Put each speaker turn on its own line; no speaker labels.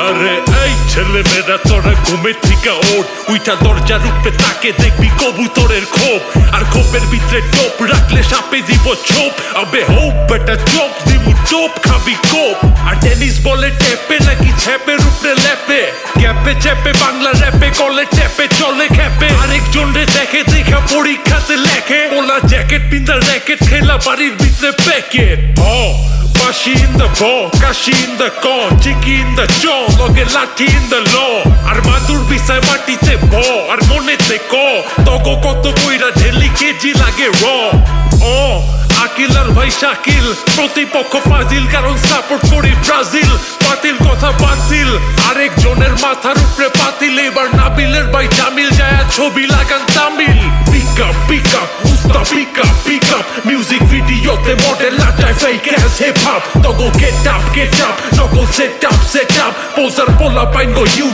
আরে এই ছেলে মেয়েরা তোরা ঘুমে থেকে ওঠ, উইটা দরজার উপরে তাকে দেখবি কবুতরের খোপ, আর খোপের ভিতরে টোপ রাখলে সাপে দিব ছোপ। আবে হোপ বেটা চোপ দিব টোপ, খাবি কোপ। আর টেনিস বলে টেপে নাকি ছ্যাপের উপরে ল্যাপে, গ্যাপে চ্যাপে বাংলা র্যাপে কলে ট্যাপে চলে খ্যাপে। আরেকজন রে দেখে দেখা পরীক্ষাতে লেখে, ওলা জ্যাকেট পিন্দা র্যাকেট খেলা বাড়ির ভিতরে packet. Bashi in the ball, kashi in the con, chiki in the jaw, loge lathi in the law. Ar madur bisay matite bo, ar monete ko, togo koto koira jeli keji lage raw. Akil আর ভাই শাকিল, প্রতিপক্ষ ফাজিল, কারণ support করি Brazil. পাতিল কথা বাতিল, আরেকজনের মাথার উপরে পাতিল। এবার নাবিলের ভাই জামিল যায় ছবি লাগান তামিল। পিক আপ পিক আপ উস্তা পিক আপ, মিউজিক ভিডিওতে মডেল নাচায় ফেক অ্যাজ হিপ হপ। তগো গেট আপ নকল সেট আপ, পোজার পোলা পাইন গো ইউ